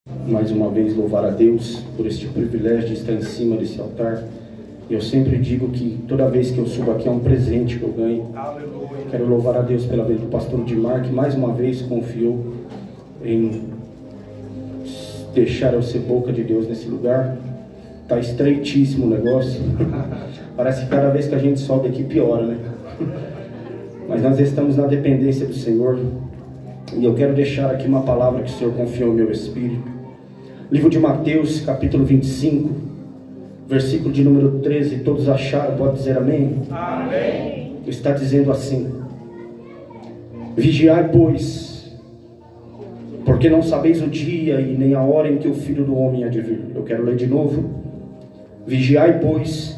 Mais uma vez louvar a Deus por este privilégio de estar em cima desse altar. Eu sempre digo que toda vez que eu subo aqui é um presente que eu ganho. Aleluia. Quero louvar a Deus pela vida do pastor Dimar, que mais uma vez confiou em deixar eu ser boca de Deus nesse lugar. Está estreitíssimo o negócio. Parece que cada vez que a gente sobe aqui piora, né? Mas nós estamos na dependência do Senhor. E eu quero deixar aqui uma palavra que o Senhor confiou no meu espírito. Livro de Mateus, capítulo 25, versículo de número 13. Todos acharam? Pode dizer amém? Amém. Está dizendo assim: vigiai, pois, porque não sabeis o dia e nem a hora em que o Filho do Homem há de vir. Eu quero ler de novo. Vigiai, pois,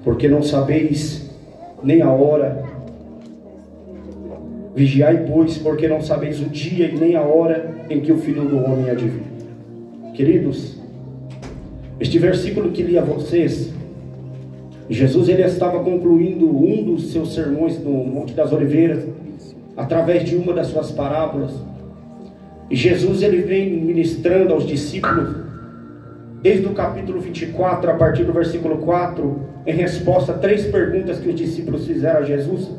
porque não sabeis nem a hora. Vigiai, pois, porque não sabeis o dia e nem a hora em que o Filho do Homem há de vir. Queridos, este versículo que li a vocês, Jesus ele estava concluindo um dos seus sermões no Monte das Oliveiras, através de uma das suas parábolas. E Jesus ele vem ministrando aos discípulos, desde o capítulo 24, a partir do versículo 4, em resposta a 3 perguntas que os discípulos fizeram a Jesus.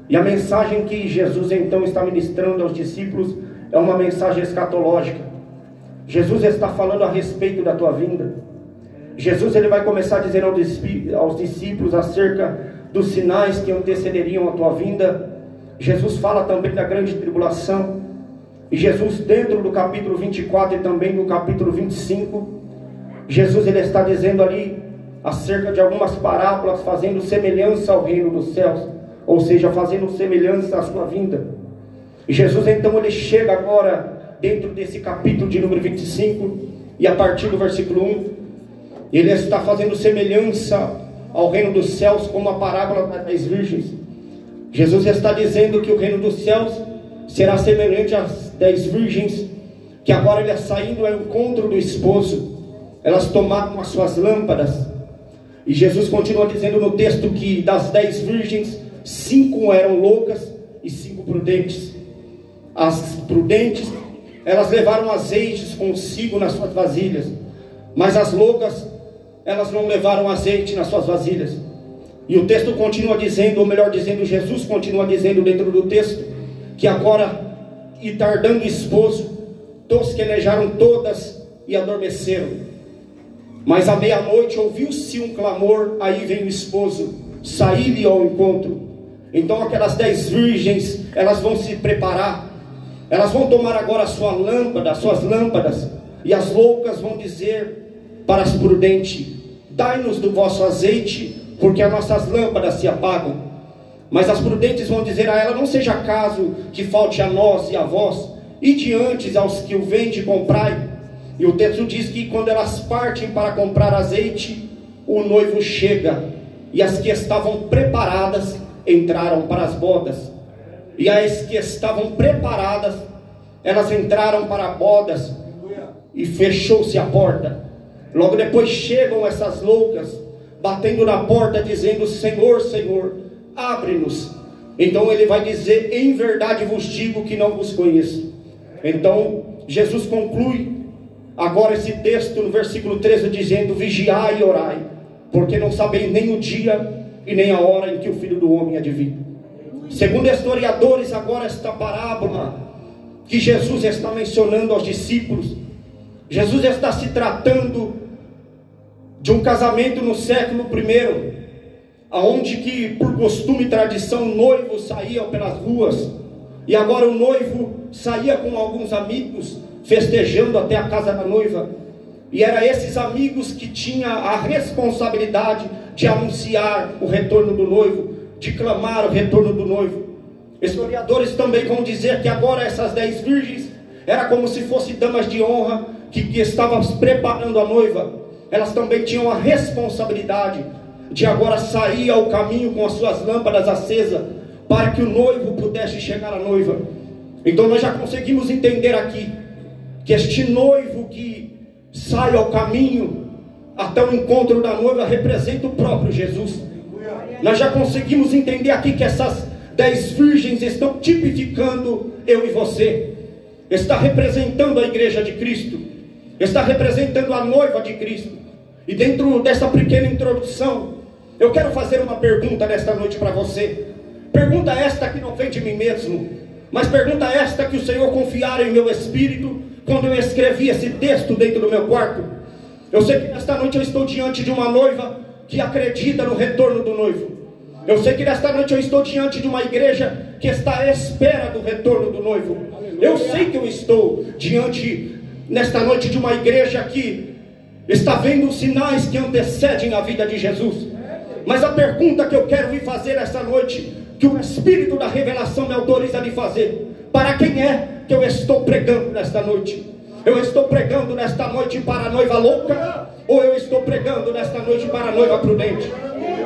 E a mensagem que Jesus então está ministrando aos discípulos é uma mensagem escatológica. Jesus está falando a respeito da tua vinda. Jesus ele vai começar dizendo aos discípulos acerca dos sinais que antecederiam a tua vinda. Jesus fala também da grande tribulação. E Jesus, dentro do capítulo 24 e também no capítulo 25, Jesus ele está dizendo ali acerca de algumas parábolas, fazendo semelhança ao reino dos céus, ou seja, fazendo semelhança à sua vinda. E Jesus então ele chega agora dentro desse capítulo de número 25, e a partir do versículo 1, ele está fazendo semelhança ao reino dos céus, como a parábola das 10 virgens. Jesus está dizendo que o reino dos céus será semelhante às 10 virgens, que agora ele saindo ao encontro do esposo, elas tomaram as suas lâmpadas. E Jesus continua dizendo no texto que das 10 virgens, 5 eram loucas e 5 prudentes. As prudentes, elas levaram azeites consigo nas suas vasilhas, mas as loucas, elas não levaram azeite nas suas vasilhas. E o texto continua dizendo, ou melhor dizendo, Jesus continua dizendo dentro do texto, que agora, e tardando o esposo, tosquenejaram todas e adormeceram. Mas à meia-noite ouviu-se um clamor, aí vem o esposo, saí-lhe ao encontro. Então aquelas 10 virgens, elas vão se preparar. Elas vão tomar agora a sua lâmpada, as suas lâmpadas, e as loucas vão dizer para as prudentes: dai-nos do vosso azeite, porque as nossas lâmpadas se apagam. Mas as prudentes vão dizer a ela: não seja caso que falte a nós e a vós, e diante aos que o vendem comprai. E o texto diz que quando elas partem para comprar azeite, o noivo chega, e as que estavam preparadas entraram para as bodas. E as que estavam preparadas, elas entraram para bodas, e fechou-se a porta. Logo depois chegam essas loucas, batendo na porta, dizendo: Senhor, Senhor, abre-nos. Então ele vai dizer: em verdade vos digo que não vos conheço. Então Jesus conclui agora esse texto no versículo 13, dizendo: vigiai e orai, porque não sabeis nem o dia e nem a hora em que o Filho do Homem há de vir. Segundo historiadores, agora esta parábola que Jesus está mencionando aos discípulos, Jesus está se tratando de um casamento no século I, aonde que por costume e tradição o noivo saía pelas ruas, e agora o noivo saía com alguns amigos festejando até a casa da noiva, e eram esses amigos que tinham a responsabilidade de anunciar o retorno do noivo, de clamar o retorno do noivo. Historiadores também vão dizer que agora essas 10 virgens era como se fossem damas de honra que estavam preparando a noiva. Elas também tinham a responsabilidade de agora sair ao caminho com as suas lâmpadas acesas, para que o noivo pudesse chegar à noiva. Então nós já conseguimos entender aqui que este noivo que sai ao caminho até o encontro da noiva representa o próprio Jesus. Nós já conseguimos entender aqui que essas 10 virgens estão tipificando eu e você. está representando a igreja de Cristo, está representando a noiva de Cristo. E dentro dessa pequena introdução, eu quero fazer uma pergunta nesta noite para você. Pergunta esta que não vem de mim mesmo, mas pergunta esta que o Senhor confiara em meu espírito quando eu escrevi esse texto dentro do meu quarto. Eu sei que nesta noite eu estou diante de uma noiva que acredita no retorno do noivo. Eu sei que nesta noite eu estou diante de uma igreja que está à espera do retorno do noivo. Eu sei que eu estou diante nesta noite de uma igreja que está vendo os sinais que antecedem a vida de Jesus. Mas a pergunta que eu quero lhe fazer esta noite, que o Espírito da revelação me autoriza a lhe fazer: para quem é que eu estou pregando nesta noite? Eu estou pregando nesta noite para a noiva louca, ou eu estou pregando nesta noite para a noiva prudente?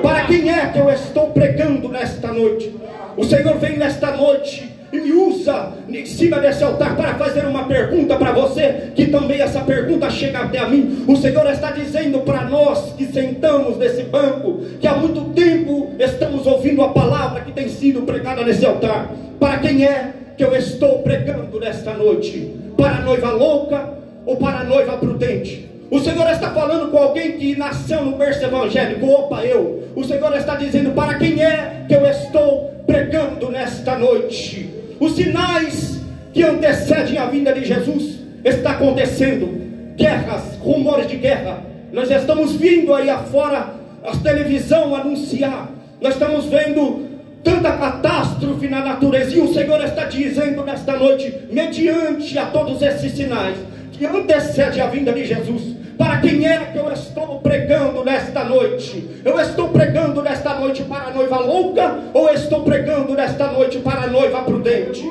Para quem é que eu estou pregando nesta noite? O Senhor vem nesta noite e me usa em cima desse altar para fazer uma pergunta para você, que também essa pergunta chega até a mim. O Senhor está dizendo para nós que sentamos nesse banco, que há muito tempo estamos ouvindo a palavra que tem sido pregada nesse altar: para quem é que eu estou pregando nesta noite? Para a noiva louca ou para a noiva prudente? O Senhor está falando com alguém que nasceu no berço evangélico. Opa, eu. O Senhor está dizendo: para quem é que eu estou pregando nesta noite? Os sinais que antecedem a vinda de Jesus está acontecendo. Guerras, rumores de guerra. Nós estamos vindo aí afora a televisão anunciar. Nós estamos vendo tanta catástrofe na natureza, e o Senhor está dizendo nesta noite, mediante a todos esses sinais que antecedem a vinda de Jesus: para quem é que eu estou pregando nesta noite? Eu estou pregando nesta noite para a noiva louca, ou estou pregando nesta noite para a noiva prudente?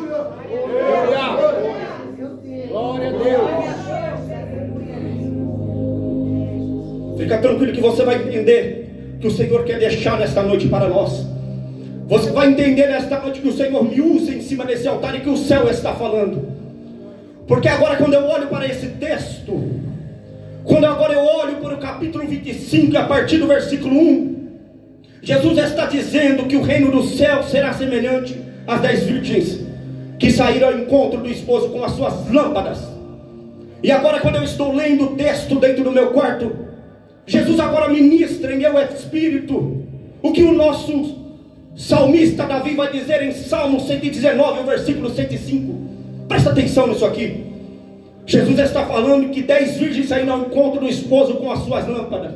Glória a Deus. Fica tranquilo que você vai entender que o Senhor quer deixar nesta noite para nós. Você vai entender nesta noite que o Senhor me usa em cima desse altar e que o céu está falando. Porque agora, quando eu olho para esse texto, quando agora eu olho para o capítulo 25, a partir do versículo 1, Jesus está dizendo que o reino do céu será semelhante às 10 virgens que saíram ao encontro do esposo com as suas lâmpadas. E agora, quando eu estou lendo o texto dentro do meu quarto, Jesus agora ministra em meu espírito o que o nosso salmista Davi vai dizer em Salmo 119, o versículo 105. Presta atenção nisso aqui. Jesus está falando que 10 virgens saíram ao encontro do esposo com as suas lâmpadas.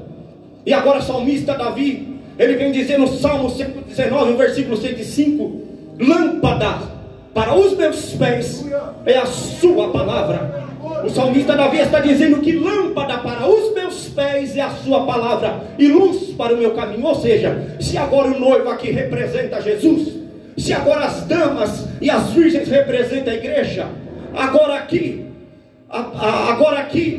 E agora o salmista Davi, ele vem dizer no Salmo 119, o versículo 105: lâmpada para os meus pés é a sua palavra. O salmista Davi está dizendo que lâmpada para os meus pés é a sua palavra, e luz para o meu caminho. Ou seja, se agora o noivo aqui representa Jesus, se agora as damas e as virgens representam a igreja, agora aqui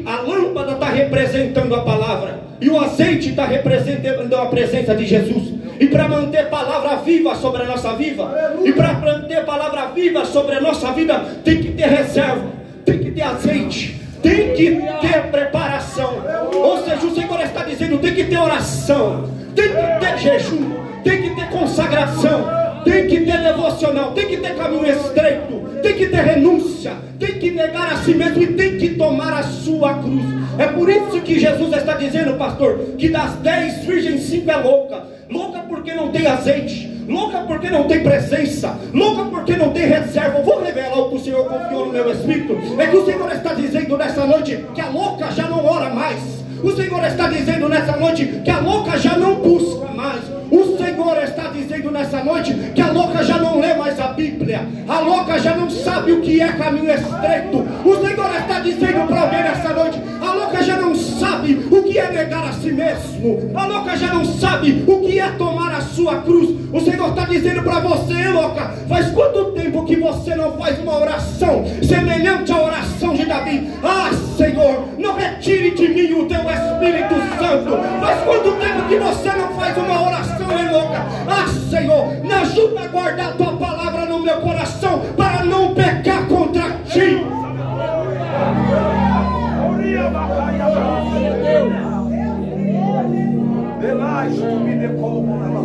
a lâmpada está representando a palavra, e o azeite está representando a presença de Jesus. E para manter a palavra viva sobre a nossa vida, e para manter a palavra viva sobre a nossa vida, tem que ter reserva, tem que ter azeite, tem que ter preparação. Ou seja, o Senhor está dizendo: tem que ter oração, tem que ter jejum, tem que ter consagração, tem que ter devocional, tem que ter caminho estreito, tem que ter renúncia, tem que negar a si mesmo e tem que tomar a sua cruz. É por isso que Jesus está dizendo, pastor, que das 10 virgens 5 é louca. Louca porque não tem azeite, louca porque não tem presença, louca porque não tem reserva. Eu vou revelar o que o Senhor confiou no meu espírito. É que o Senhor está dizendo nessa noite que a louca já não ora mais. O Senhor está dizendo nessa noite que a louca já não busca mais. O Senhor está dizendo nessa noite que a louca já não lê mais a Bíblia. A louca já não sabe o que é caminho estreito. O Senhor está dizendo para alguém nessa noite: a louca já não sabe o que é negar a si mesmo. A louca já não sabe o que é tomar a sua cruz. O Senhor está dizendo para você: louca, faz quanto tempo que você não faz uma oração semelhante à oração de Davi? Ah, Senhor, não retire de mim o teu Espírito Santo. Faz quanto tempo que você não faz uma oração, hein, louca? Ah, Senhor, me ajuda a guardar a tua palavra no meu coração para não pecar contra ti.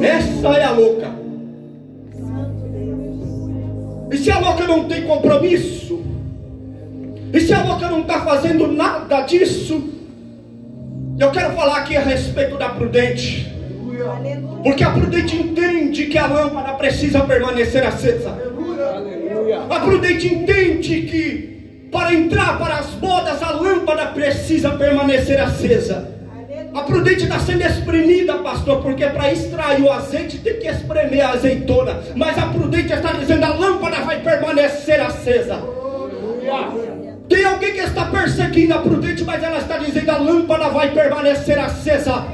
Essa é a louca. E se a louca não tem compromisso, E se a louca não está fazendo nada disso, eu quero falar aqui a respeito da prudente. Porque a prudente entende que a lâmpada precisa permanecer acesa. A prudente entende que para entrar para as bodas a lâmpada precisa permanecer acesa. A prudente está sendo espremida, pastor, porque para extrair o azeite tem que espremer a azeitona. Mas a prudente está dizendo: a lâmpada vai permanecer acesa. Tem alguém que está perseguindo a prudente, mas ela está dizendo: a lâmpada vai permanecer acesa.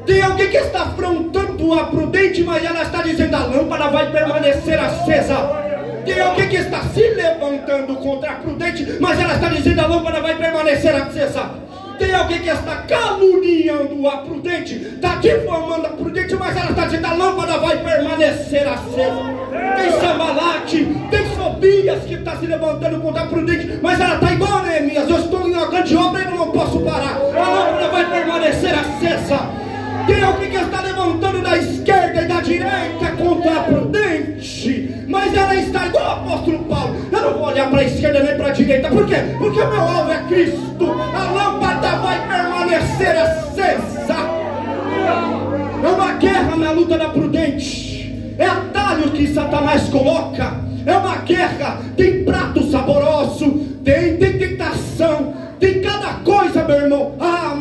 Tem alguém que está afrontando a prudente, mas ela está dizendo: a lâmpada vai permanecer acesa. Tem alguém que está se levantando contra a prudente, mas ela está dizendo: a lâmpada vai permanecer acesa. Tem alguém que está caluniando a prudente, está difamando a prudente, mas ela está dizendo: a lâmpada vai permanecer acesa. Tem Sambalate, tem Sobias que está se levantando contra a prudente, mas ela está igual a Neemias: eu estou em uma grande obra e eu não posso parar. A lâmpada vai permanecer acesa. Tem alguém que está levantando da esquerda e da direita contra a prudente, mas ela está igual o apóstolo Paulo: eu não vou olhar para a esquerda nem para a direita. Por quê? Porque o meu alvo é Cristo. A lâmpada vai permanecer acesa. É uma guerra na luta da prudente. É atalho que Satanás coloca. É uma guerra. Tem prato saboroso, tem tentação, tem cada coisa, meu irmão.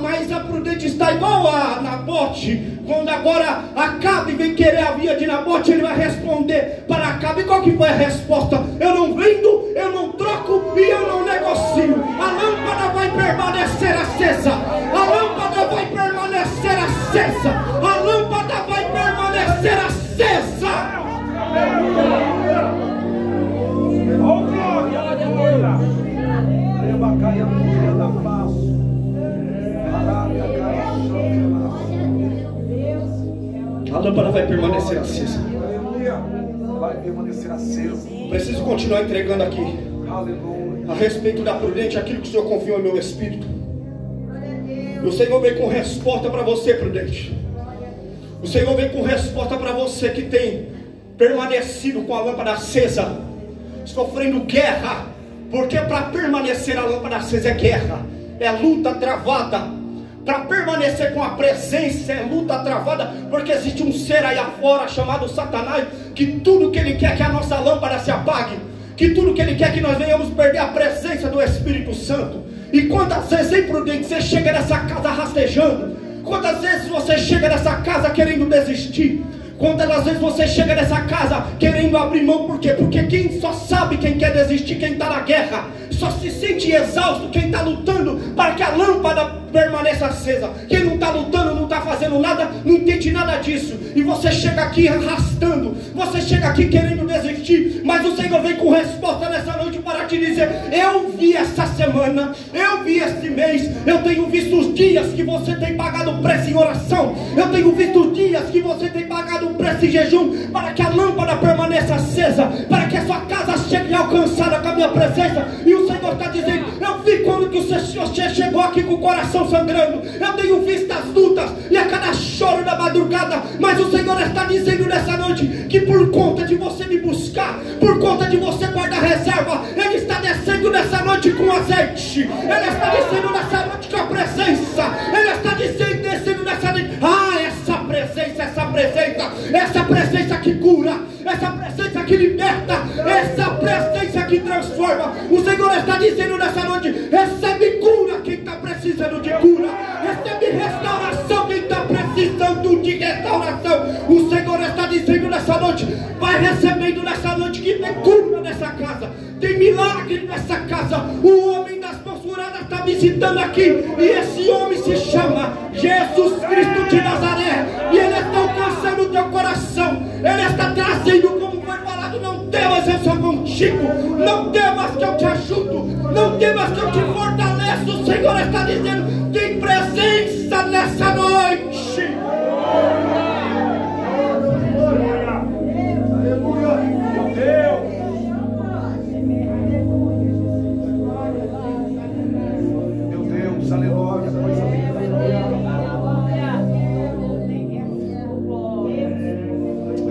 Mas a prudente está igual a Nabote. Quando agora Acabe vem querer a via de Nabote, ele vai responder para Acabe. Qual que foi a resposta? Eu não vendo, eu não troco e eu não negocio. A lâmpada vai permanecer acesa. A lâmpada vai permanecer acesa. A lâmpada vai permanecer acesa. Oh, glória a Deus. A lâmpada vai permanecer acesa. Vai permanecer acesa. Preciso continuar entregando aqui a respeito da prudente aquilo que o Senhor confiou em meu espírito. O Senhor vem com resposta para você, prudente. O Senhor vem com resposta para você que tem permanecido com a lâmpada acesa, sofrendo guerra. Porque para permanecer a lâmpada acesa é guerra, é luta travada. Para permanecer com a presença é luta travada. Porque existe um ser aí afora chamado Satanás, que tudo que ele quer é que a nossa lâmpada se apague, que tudo que ele quer é que nós venhamos perder a presença do Espírito Santo. E quantas vezes, hein, prudente, você chega nessa casa rastejando? Quantas vezes você chega nessa casa querendo desistir? Quantas vezes você chega nessa casa querendo abrir mão? Por quê? Porque quem só sabe quem quer desistir, quem está na guerra. Só se sente exausto quem está lutando para que a lâmpada permaneça acesa. Quem não está lutando, não está fazendo nada, não entende nada disso. E você chega aqui arrastando, você chega aqui querendo desistir. Mas o Senhor vem com resposta nessa noite para te dizer: eu vi essa semana, eu vi esse mês, eu tenho visto os dias que você tem pagado o preço em oração, eu tenho visto os dias que você tem pagado o preço em jejum, para que a lâmpada permaneça acesa, para que a sua casa chegue alcançada com a minha presença. E o Senhor está dizendo: eu vi quando que você chegou aqui com o coração sangrando, eu tenho visto as lutas e a cada choro da madrugada. Mas o Senhor está dizendo nessa noite que por conta de você me buscar, por conta de você guardar reserva, Ele está descendo nessa noite com azeite. Ele está descendo nessa noite com a presença. Ele está descendo nessa noite. Essa presença que cura, essa presença que liberta, essa presença que transforma. O Senhor está dizendo nessa noite: recebe cura quem está precisando de cura, recebe restauração quem está precisando de restauração. O Senhor está dizendo nessa noite: vai recebendo nessa noite que tem cura nessa casa, tem milagre nessa casa. O homem das mãos furadas está visitando aqui, e esse homem se chama Jesus Cristo de Nazaré, e Ele está alcançando o teu coração. Ele está trazendo, como foi falado: não temas, eu sou contigo, não temas que eu te ajudo, não temas que eu te fortaleço. O Senhor está dizendo: tem presença nessa noite. Aleluia, meu Deus. Meu Deus, aleluia, coisa linda.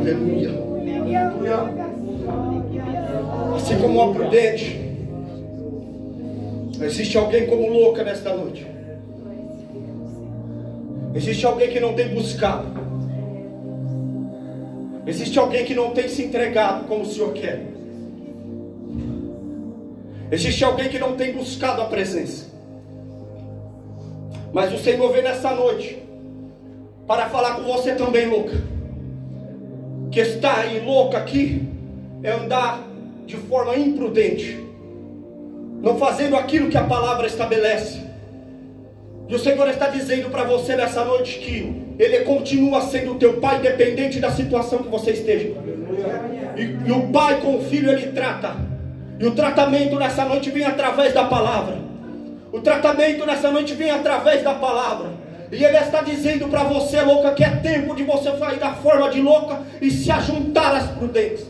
Aleluia. Assim como a prudente, Existe alguém como louca nesta noite. Existe alguém que não tem buscado. Existe alguém que não tem se entregado como o Senhor quer. Existe alguém que não tem buscado a presença. Mas o Senhor vem nessa noite para falar com você também, louca. Que está aí louca aqui é andar de forma imprudente, não fazendo aquilo que a palavra estabelece. E o Senhor está dizendo para você nessa noite que Ele continua sendo o teu Pai, independente da situação que você esteja. E o Pai com o Filho Ele trata. E o tratamento nessa noite vem através da palavra. O tratamento nessa noite vem através da palavra. E Ele está dizendo para você, louca, que é tempo de você sair da forma de louca e se ajuntar às prudentes.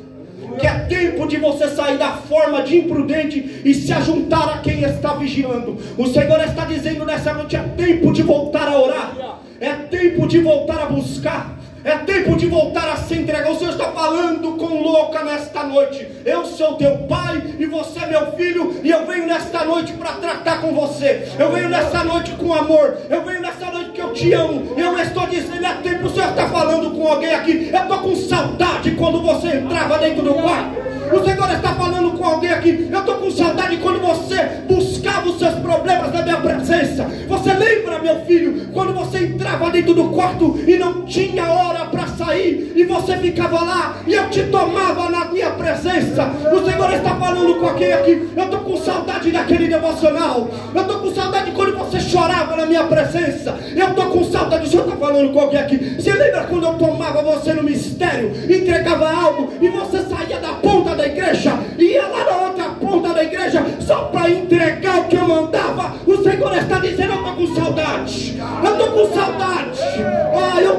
Que é tempo de você sair da forma de imprudente e se ajuntar a quem está vigiando. O Senhor está dizendo nessa noite: é tempo de voltar a orar, é tempo de voltar a buscar, é tempo de voltar a se entregar. O Senhor está falando com louca nesta noite. Eu sou teu pai e você é meu filho, e eu venho nesta noite para tratar com você. Eu venho nesta noite com amor. Eu venho nesta noite que eu te amo. Eu estou dizendo, é tempo. O Senhor está falando com alguém aqui. Eu estou com saudade quando você entrava dentro do quarto. O Senhor está falando com alguém aqui. Eu estou com saudade quando você buscava os seus problemas na minha presença. Você lembra, meu filho, quando você entrava dentro do quarto e não tinha hora para sair, e você ficava lá e eu te tomava na minha presença? O Senhor está falando com alguém aqui. Eu estou com saudade daquele devocional. Eu estou com saudade quando você chorava na minha presença. Eu estou com saudade. O Senhor está falando com alguém aqui. Você lembra quando eu tomava você no mistério, entregava algo e você saía da ponta da igreja, ia lá na outra ponta da igreja só para entregar o que eu mandava? O Senhor está dizendo: eu estou com saudade. Eu estou com saudade.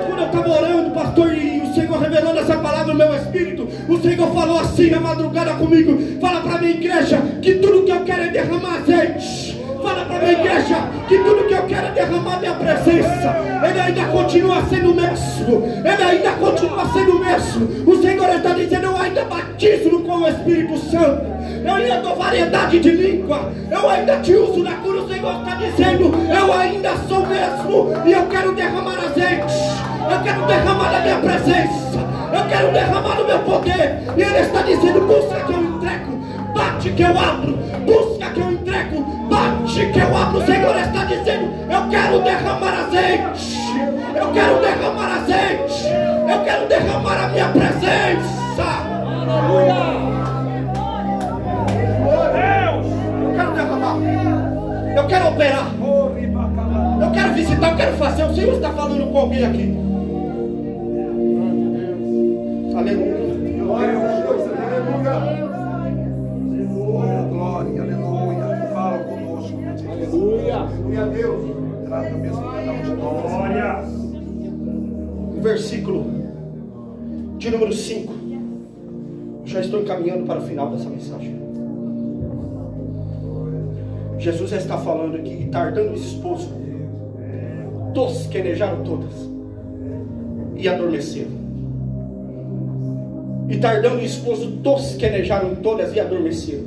Quando eu estava orando, pastor, e o Senhor revelando essa palavra no meu espírito, o Senhor falou assim na madrugada comigo: fala para minha igreja que tudo que eu quero é derramar azeite. Fala para minha igreja que tudo que eu quero é derramar minha presença. Ele ainda continua sendo o mesmo. Ele ainda continua sendo o mesmo. O Senhor está dizendo: eu ainda batizo com o Espírito Santo. Eu ainda dou variedade de língua. Eu ainda te uso na cura. O Senhor está dizendo: eu ainda sou o mesmo. E eu quero derramar azeite. Eu quero derramar a minha presença. Eu quero derramar o meu poder. E Ele está dizendo: busca que eu entrego. Bate que eu abro. Busca que eu entrego. Bate que eu abro. O Senhor está dizendo: eu quero derramar azeite. Eu quero derramar azeite. Eu quero derramar a minha presença. Aleluia. Eu quero derramar. Eu quero operar. Eu quero visitar. Eu quero fazer. O Senhor está falando com alguém aqui. Aleluia. Glória, aleluia. Fala conosco. Aleluia. Aleluia a Deus. Trata mesmo cada um de nós. Glória. Versículo de número 5. Já estou encaminhando para o final dessa mensagem. Jesus está falando aqui: tardando o esposo, tosquenejaram todas e adormeceram. E tardando o esposo, tosquenejaram todas e adormeceram.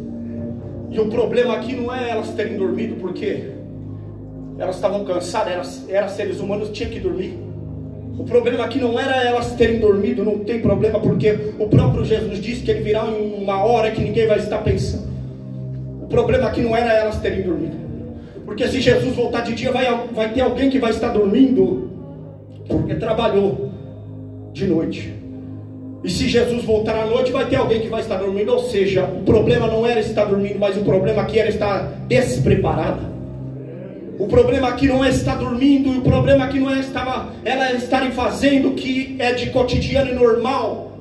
E o problema aqui não é elas terem dormido porque elas estavam cansadas, eram seres humanos, tinham que dormir. O problema aqui não era elas terem dormido, não tem problema, porque o próprio Jesus disse que Ele virá em uma hora que ninguém vai estar pensando. O problema aqui não era elas terem dormido, porque se Jesus voltar de dia, vai ter alguém que vai estar dormindo, porque trabalhou de noite. E se Jesus voltar à noite, vai ter alguém que vai estar dormindo. Ou seja, o problema não era estar dormindo, mas o problema aqui era estar despreparada. O problema aqui não é estar dormindo, e o problema aqui não é elas estarem fazendo o que é de cotidiano e normal.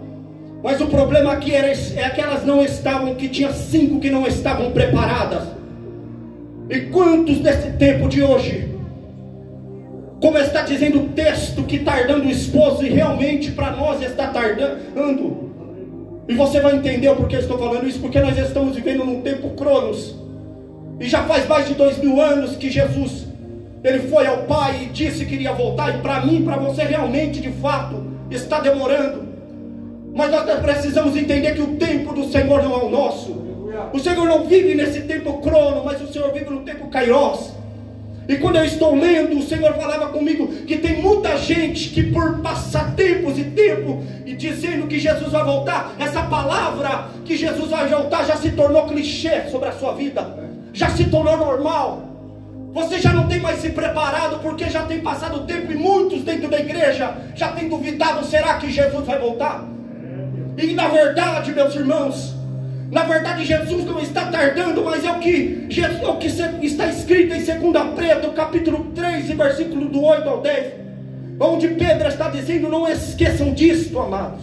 Mas o problema aqui é que elas não estavam, que tinha 5 que não estavam preparadas. E quantos nesse tempo de hoje, como está dizendo o texto, que tardando o esposo, e realmente para nós está tardando. E você vai entender o porquê eu estou falando isso, porque nós estamos vivendo num tempo cronos. E já faz mais de 2000 anos que Jesus, Ele foi ao Pai e disse que iria voltar. E para mim, para você, realmente, de fato, está demorando. Mas nós precisamos entender que o tempo do Senhor não é o nosso. O Senhor não vive nesse tempo crono, mas o Senhor vive no tempo kairos. E quando eu estou lendo, o Senhor falava comigo que tem muita gente que por passar tempos e tempo e dizendo que Jesus vai voltar, essa palavra que Jesus vai voltar já se tornou clichê sobre a sua vida, já se tornou normal. Você já não tem mais se preparado, porque já tem passado o tempo e muitos dentro da igreja já têm duvidado, será que Jesus vai voltar? E na verdade, meus irmãos, na verdade Jesus não está tardando, mas é o que está escrito em 2 Pedro capítulo 3 e versículo do 8 ao 10, onde Pedro está dizendo: não esqueçam disto, amados,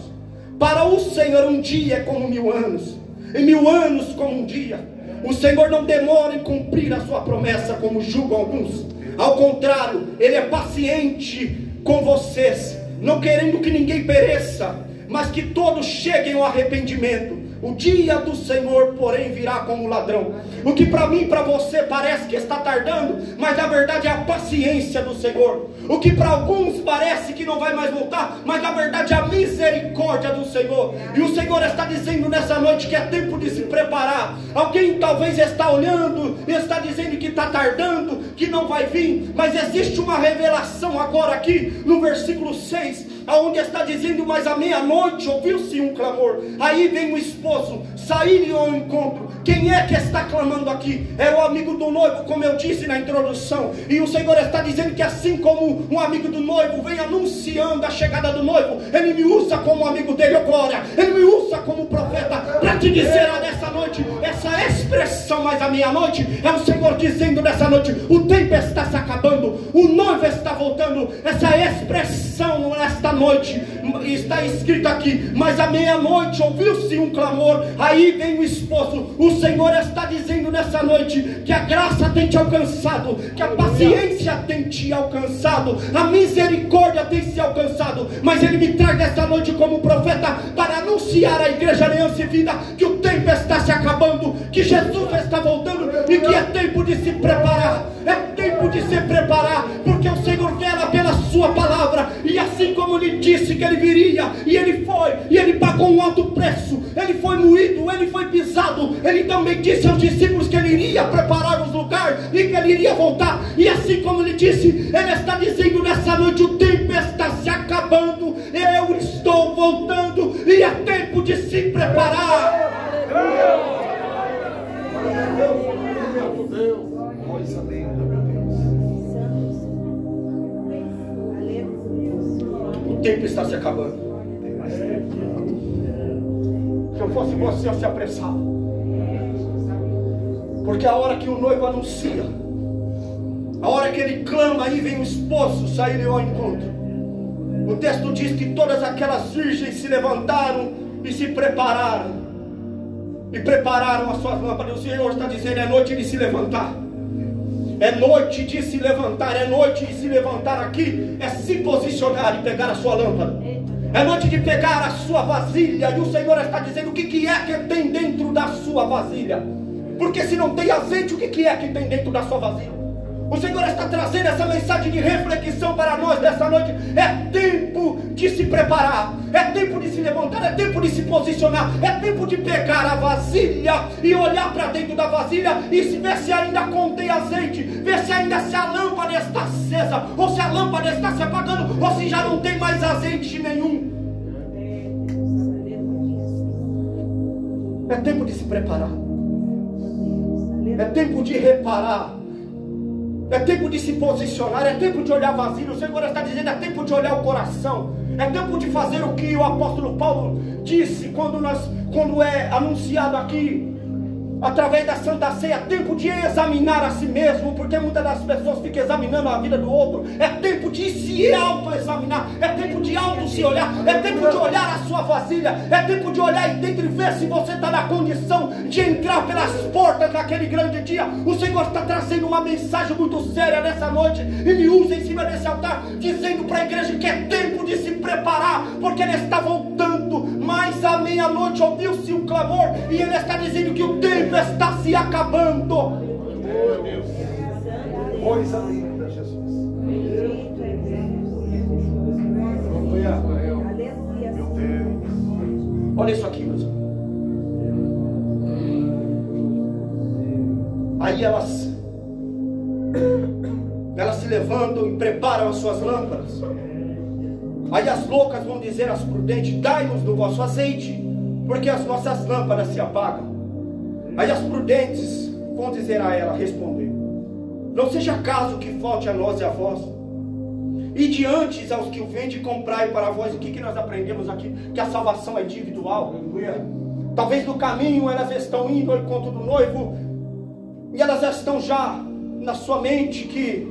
para o Senhor um dia é como 1000 anos, e 1000 anos como um dia. O Senhor não demora em cumprir a sua promessa, como julgam alguns. Ao contrário, Ele é paciente com vocês, não querendo que ninguém pereça, mas que todos cheguem ao arrependimento. O dia do Senhor, porém, virá como ladrão. O que para mim e para você parece que está tardando, mas na verdade é a paciência do Senhor. O que para alguns parece que não vai mais voltar, mas na verdade é a misericórdia do Senhor. E o Senhor está dizendo nessa noite que é tempo de se preparar. Alguém talvez está olhando e está dizendo que está tardando, que não vai vir, mas existe uma revelação agora aqui no versículo 6, aonde está dizendo: mas à meia-noite ouviu-se um clamor. Aí vem o esposo sair ao encontro. Quem é que está clamando aqui? É o amigo do noivo, como eu disse na introdução. E o Senhor está dizendo que assim como um amigo do noivo vem anunciando a chegada do noivo, Ele me usa como amigo dele, oh glória. Ele me usa como profeta para te dizer nessa noite, essa expressão, mas à meia-noite, é o Senhor dizendo nessa noite: o tempo está se acabando, o noivo está voltando. Essa expressão nesta noite está escrito aqui: mas à meia-noite ouviu-se um clamor. Aí vem o esposo. O Senhor está dizendo nessa noite que a graça tem te alcançado, que a paciência tem te alcançado, a misericórdia tem se alcançado. Mas Ele me traz nessa noite como profeta para anunciar à igreja Aliança e Vida que o tempo está se acabando, que Jesus está voltando e que é tempo de se preparar. É tempo de se preparar, porque o Senhor vela pela sua palavra. E assim como Ele disse que Ele viria, e Ele foi, e Ele pagou um alto preço, Ele foi moído, Ele foi pisado, Ele também disse aos discípulos que Ele iria preparar os lugares e que Ele iria voltar. E assim como Ele disse, Ele está dizendo nessa noite: o tempo está se acabando, eu estou voltando, e é tempo de se preparar. Coisa linda, meu Deus. O tempo está se acabando. Tem mais tempo. Se eu fosse você, eu se apressava, porque a hora que o noivo anuncia, a hora que ele clama, aí vem o esposo sair ao encontro. O texto diz que todas aquelas virgens se levantaram e se prepararam, e prepararam as suas lâmpadas. O Senhor está dizendo: é noite de se levantar. É noite de se levantar, é noite de se levantar aqui, é se posicionar e pegar a sua lâmpada. É noite de pegar a sua vasilha. E o Senhor está dizendo: o que é que tem dentro da sua vasilha? Porque se não tem azeite, o que é que tem dentro da sua vasilha? O Senhor está trazendo essa mensagem de reflexão para nós nessa noite. É tempo de se preparar, é tempo de se levantar, é tempo de se posicionar, é tempo de pegar a vasilha e olhar para dentro da vasilha e ver se ainda contém azeite, ver se ainda se a lâmpada está acesa, ou se a lâmpada está se apagando, ou se já não tem mais azeite nenhum. É tempo de se preparar, é tempo de reparar, é tempo de se posicionar, é tempo de olhar vazio. O Senhor está dizendo: é tempo de olhar o coração, é tempo de fazer o que o apóstolo Paulo disse quando é anunciado aqui através da Santa Ceia. É tempo de examinar a si mesmo, porque muitas das pessoas ficam examinando a vida do outro. É tempo de se auto-examinar, é tempo de auto-se olhar, é tempo de olhar a sua vasilha, é tempo de olhar aí dentro e ver se você está na condição de entrar pelas portas naquele grande dia. O Senhor está trazendo uma mensagem muito séria nessa noite e me usa em cima desse altar, dizendo para a igreja que é tempo de se preparar, porque Ele está voltando. Mas à meia-noite ouviu-se um clamor, e Ele está dizendo que o tempo está se acabando. Meu Deus. Coisa linda, Jesus. Meu Deus. Olha isso aqui, meus irmãos. Aí elas se levantam e preparam as suas lâmpadas. Aí as loucas vão dizer às prudentes: dai-nos do vosso azeite, porque as nossas lâmpadas se apagam. Aí as prudentes vão dizer a ela, responder: não seja caso que falte a nós e a vós, e diante aos que o vende, comprai para vós. O que nós aprendemos aqui? Que a salvação é individual. Talvez no caminho elas estão indo ao encontro do noivo, e elas estão já na sua mente que,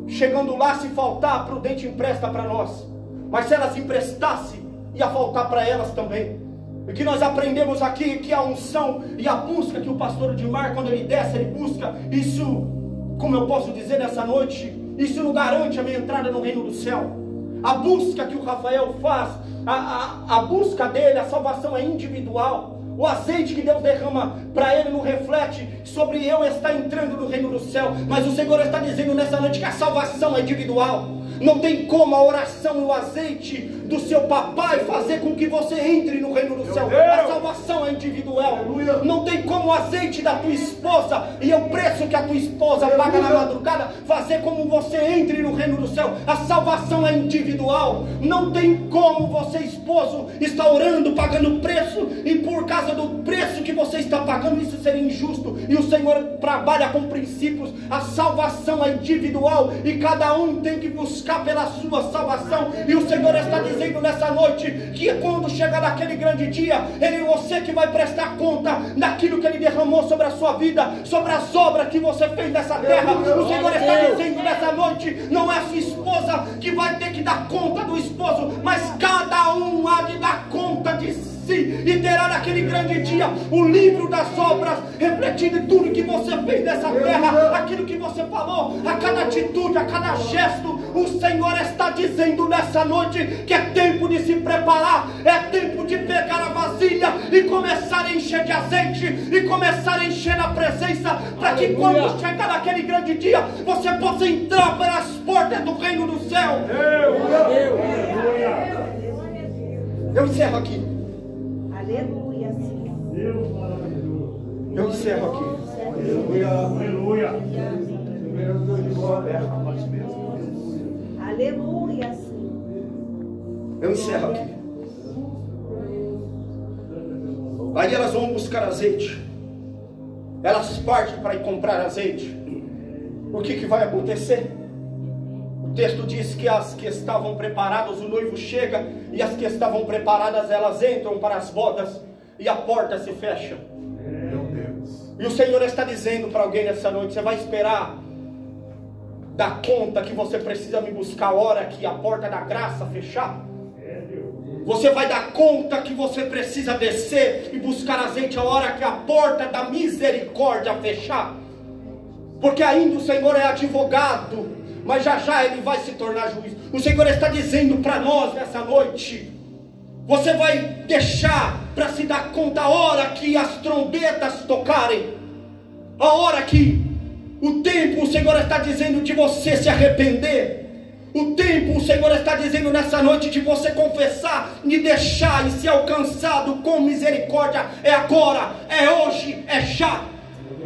chegando lá, se faltar, a prudente empresta para nós. Mas se elas emprestassem, ia faltar para elas também. O que nós aprendemos aqui é que a unção e a busca que o pastor Edmar, quando ele desce, ele busca. Isso, como eu posso dizer nessa noite, isso não garante a minha entrada no reino do céu. A busca que o Rafael faz, a busca dele, a salvação é individual. O azeite que Deus derrama para ele não reflete sobre eu estar entrando no reino do céu. Mas o Senhor está dizendo nessa noite que a salvação é individual. Não tem como a oração e o azeite do seu papai fazer com que você entre no reino do céu. A salvação é individual. Não tem como o azeite da tua esposa e o preço que a tua esposa paga na madrugada fazer como você entre no reino do céu. A salvação é individual. Não tem como você, esposo, está orando, pagando preço, e por causa do preço que você está pagando, isso seria injusto. E o Senhor trabalha com princípios. A salvação é individual e cada um tem que buscar pela sua salvação. E o Senhor está dizendo nessa noite que quando chegar naquele grande dia, você que vai prestar conta daquilo que Ele derramou sobre a sua vida, sobre as obras que você fez nessa terra. O Senhor está dizendo nessa noite: não é a sua esposa que vai ter que dar conta do esposo, mas cada um há de dar conta de si. E terá naquele grande dia o livro das obras, refletindo tudo que você fez nessa terra, aquilo que você falou, a cada atitude, a cada gesto. O Senhor está dizendo nessa noite que é tempo de se preparar, é tempo de pegar a vasilha e começar a encher de azeite, e começar a encher na presença, para que quando chegar naquele grande dia, você possa entrar pelas portas do reino do céu. Eu encerro aqui. Aleluia, Senhor. Eu encerro aqui. Aleluia. Aleluia, Senhor. Eu encerro aqui. Aí elas vão buscar azeite. Elas partem para ir comprar azeite. O que vai acontecer? O texto diz que as que estavam preparadas, o noivo chega, e as que estavam preparadas, elas entram para as bodas, e a porta se fecha. Meu Deus. E o Senhor está dizendo para alguém nessa noite: você vai esperar dar conta que você precisa me buscar a hora que a porta da graça fechar? Você vai dar conta que você precisa descer e buscar azeite a hora que a porta da misericórdia fechar? Porque ainda o Senhor é advogado, mas já já Ele vai se tornar juiz. O Senhor está dizendo para nós nessa noite: você vai deixar para se dar conta a hora que as trombetas tocarem, a hora que o tempo, o Senhor está dizendo de você se arrepender. O tempo, o Senhor está dizendo nessa noite de você confessar e deixar e ser alcançado com misericórdia. É agora, é hoje, é já.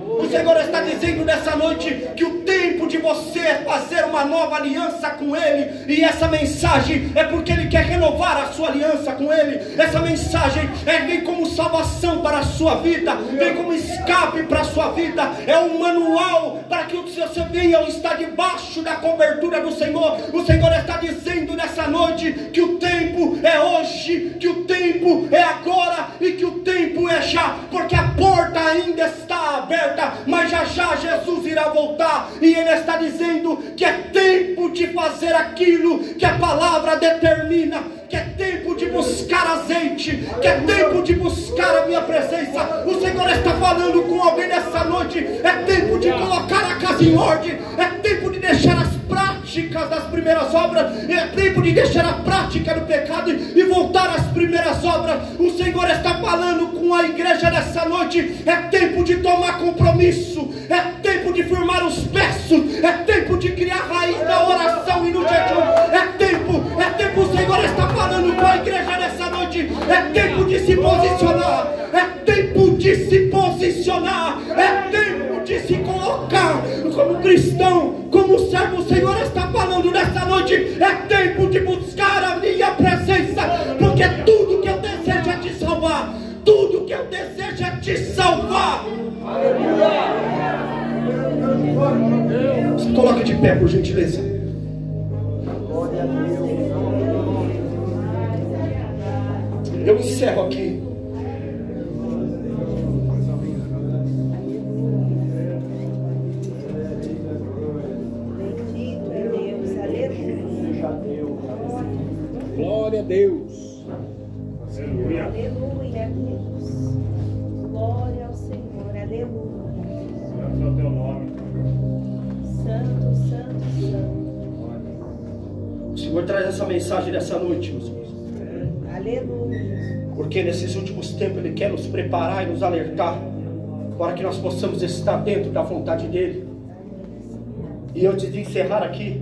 O Senhor está dizendo nessa noite que o tempo de você fazer uma nova aliança com Ele, e essa mensagem é porque Ele quer renovar a sua aliança com Ele. Essa mensagem vem como salvação para a sua vida, vem como escape para a sua vida, é um manual para que você venha estar debaixo da cobertura do Senhor. O Senhor está dizendo nessa noite que o tempo é hoje, que o tempo é agora e que o tempo é já, porque a porta ainda está aberta, mas já já Jesus irá voltar, e Ele está dizendo que é tempo de fazer aquilo que a palavra determina, que é tempo de buscar azeite, que é tempo de buscar a minha presença. O Senhor está falando com alguém nessa noite: é tempo de colocar a casa em ordem, é tempo de deixar as práticas das primeiras obras, é tempo de deixar a prática do pecado e voltar às primeiras obras. O Senhor está falando com a igreja nessa noite: é tempo de tomar compromisso, é tempo de firmar os peços, é tempo de criar raiz na oração e no jejum, é tempo, o Senhor está falando com a igreja nessa noite: é tempo de se posicionar, é tempo de se posicionar, é tempo de se colocar cristão, como servo, o Senhor está falando nessa noite: é tempo de buscar a minha presença, porque tudo que eu desejo é te salvar, tudo que eu desejo é te salvar. Se coloque de pé, por gentileza. Eu encerro aqui. Bendito é Deus, aleluia. Glória a Deus. Aleluia, Deus. Glória ao Senhor, aleluia. Santo é o teu nome. Santo, santo, santo. O Senhor traz essa mensagem nessa noite, meus irmãos, Aleluia. porque nesses últimos tempos Ele quer nos preparar e nos alertar para que nós possamos estar dentro da vontade dEle. E antes de encerrar aqui,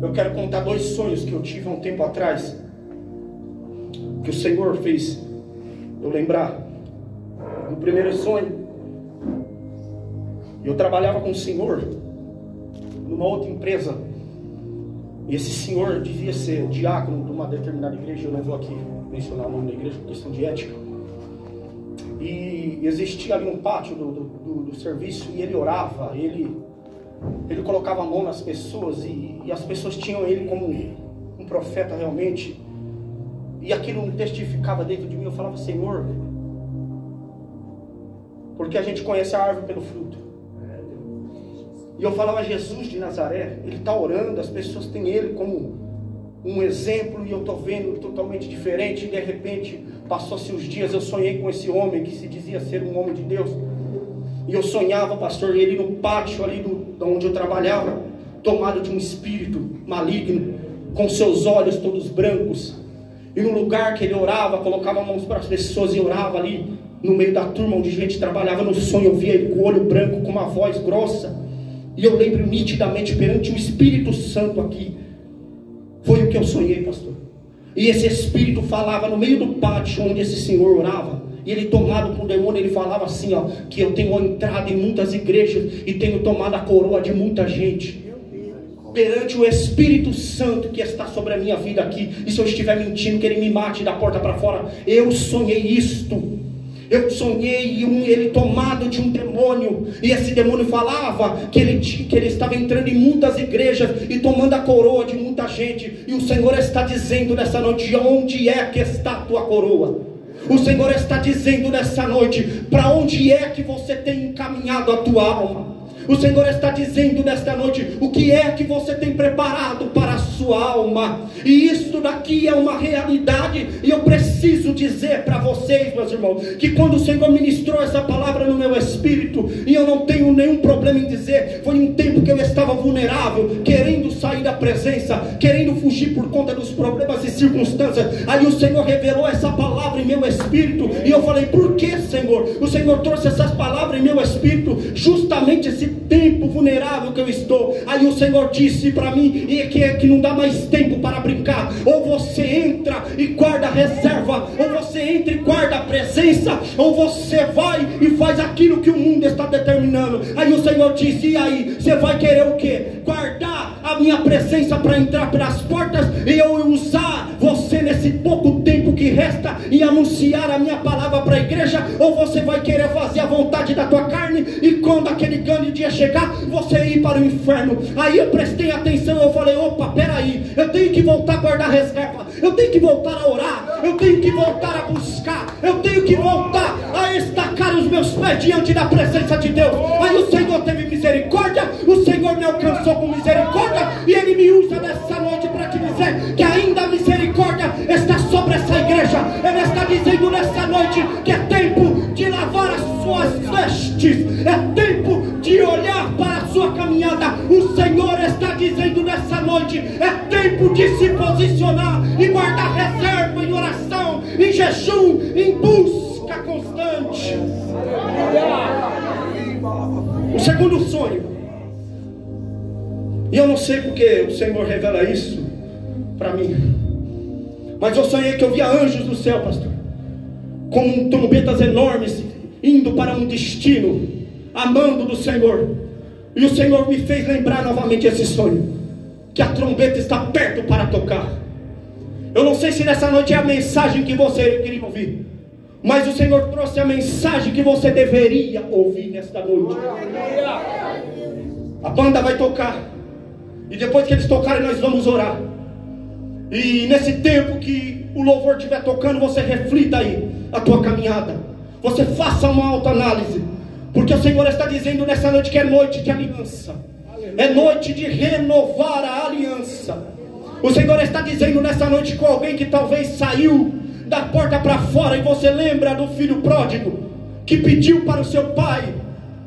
eu quero contar 2 sonhos que eu tive há um tempo atrás, que o Senhor fez eu lembrar. No primeiro sonho, eu trabalhava com um senhor numa outra empresa, e esse senhor dizia ser diácono de uma determinada igreja. Eu não vou aqui mencionar o nome da igreja por questão de ética. E existia ali um pátio do serviço, e ele orava, ele colocava a mão nas pessoas, e as pessoas tinham ele como um profeta realmente, e aquilo testificava dentro de mim. Eu falava: Senhor, porque a gente conhece a árvore pelo fruto. E eu falava: Jesus de Nazaré, ele está orando, as pessoas têm ele como um exemplo, e eu estou vendo totalmente diferente. E de repente, passou-se os dias, eu sonhei com esse homem que se dizia ser um homem de Deus. E eu sonhava, pastor, ele no pátio ali de onde eu trabalhava, tomado de um espírito maligno, com seus olhos todos brancos. E no lugar que ele orava, colocava mãos para as pessoas e orava ali no meio da turma onde a gente trabalhava. No sonho eu via ele com o olho branco, com uma voz grossa. E eu lembro nitidamente, perante o Espírito Santo aqui, foi o que eu sonhei, pastor. E esse Espírito falava no meio do pátio onde esse senhor orava. E ele, tomado por demônio, ele falava assim, ó, que eu tenho entrado em muitas igrejas e tenho tomado a coroa de muita gente. Perante o Espírito Santo que está sobre a minha vida aqui, e se eu estiver mentindo, que ele me mate da porta para fora. Eu sonhei isto. Eu sonhei ele tomado de um demônio, e esse demônio falava que ele estava entrando em muitas igrejas e tomando a coroa de muita gente. E o Senhor está dizendo nessa noite: onde é que está a tua coroa? O Senhor está dizendo nessa noite: para onde é que você tem encaminhado a tua alma? O Senhor está dizendo nesta noite: o que é que você tem preparado para a sua alma? E isso daqui é uma realidade. E eu preciso dizer para vocês, meus irmãos, que quando o Senhor ministrou essa palavra no meu espírito, e eu não tenho nenhum problema em dizer, foi um tempo que eu estava vulnerável, querendo sair da presença, querendo fugir por conta dos problemas e circunstâncias. Aí o Senhor revelou essa palavra em meu espírito, e eu falei: por que, Senhor? O Senhor trouxe essas palavras em meu espírito, justamente esse tempo vulnerável que eu estou. Aí o Senhor disse para mim que não dá mais tempo para brincar. Ou você entra e guarda a reserva, ou você entra e guarda a presença, ou você vai e faz aquilo que o mundo está determinando. Aí o Senhor disse: e aí, você vai querer o quê? Guardar a minha presença para entrar pelas portas e eu usar você nesse pouco tempo que resta e anunciar a minha palavra para a igreja? Ou você vai querer fazer a vontade da tua carne, e quando aquele grande dia chegar, você ir para o inferno? Aí eu prestei atenção, eu falei: opa, peraí, eu tenho que voltar a guardar reserva, eu tenho que voltar a orar, eu tenho que voltar a buscar, eu tenho que voltar a estacar os meus pés diante da presença de Deus. Aí o Senhor teve misericórdia, o Senhor me alcançou com misericórdia, e Ele me usa nessa noite para te dizer que ainda a misericórdia está sobre essa igreja. Ele está dizendo nessa noite que é tempo de lavar as suas vestes, é tempo de olhar para a sua caminhada. O Senhor está dizendo nessa noite: é tempo de se posicionar e guardar reserva em oração, em jejum, em busca constante. O segundo sonho, e eu não sei porque o Senhor revela isso para mim, mas eu sonhei que eu via anjos do céu, pastor, com trombetas enormes, indo para um destino, amando do Senhor. E o Senhor me fez lembrar novamente esse sonho, que a trombeta está perto para tocar. Eu não sei se nessa noite é a mensagem que você queria ouvir, mas o Senhor trouxe a mensagem que você deveria ouvir nesta noite. A banda vai tocar, e depois que eles tocarem nós vamos orar. E nesse tempo que o louvor estiver tocando, você reflita aí a tua caminhada, você faça uma autoanálise, porque o Senhor está dizendo nessa noite que é noite de aliança, é noite de renovar a aliança. O Senhor está dizendo nessa noite com alguém que talvez saiu da porta para fora, e você lembra do filho pródigo que pediu para o seu pai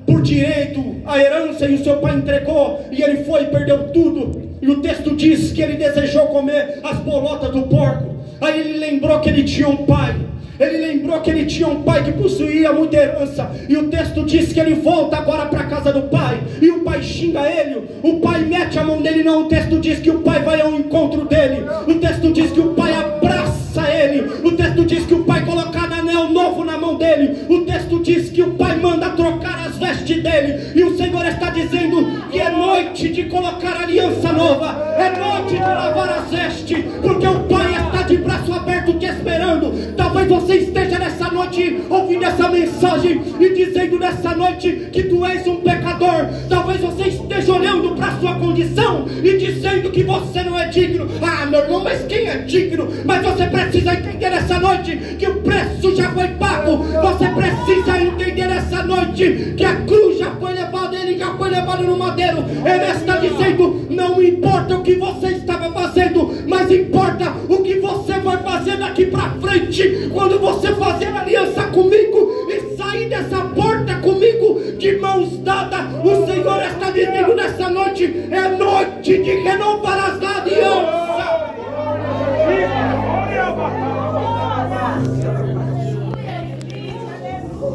por direito a herança, e o seu pai entregou, e ele foi e perdeu tudo. E o texto diz que ele desejou comer as bolotas do porco. Aí ele lembrou que ele tinha um pai, ele lembrou que ele tinha um pai que possuía muita herança, e o texto diz que ele volta agora para a casa do pai, e o pai xinga ele, o pai mete a mão nele. Não, o texto diz que o pai vai ao encontro dele, o texto diz que o pai abraça ele, o texto diz que o pai coloca um anel novo na mão dele, o texto diz que o pai manda trocar as vestes dele. E o Senhor está dizendo que é noite de colocar aliança nova, é noite de lavar as vestes, porque o pai está de braço aberto te esperando. Talvez você esteja nessa noite ouvindo essa mensagem e dizendo nessa noite que tu és um pecador. Talvez você esteja olhando para a sua condição e dizendo que você não é digno. Ah, meu irmão, mas quem é digno? Mas você precisa entender nessa noite que o preço já foi pago. Você precisa entender nessa noite que a cruz já foi levada, ele já foi levado no madeiro. Ele está dizendo: não importa o que você estava fazendo, mas importa o que você vai fazer daqui para frente. Quando você fazer aliança comigo e sair dessa porta comigo de mãos dadas, o Senhor está dizendo nessa noite: é noite de renovar as alianças.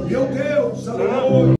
Meu Deus, aleluia.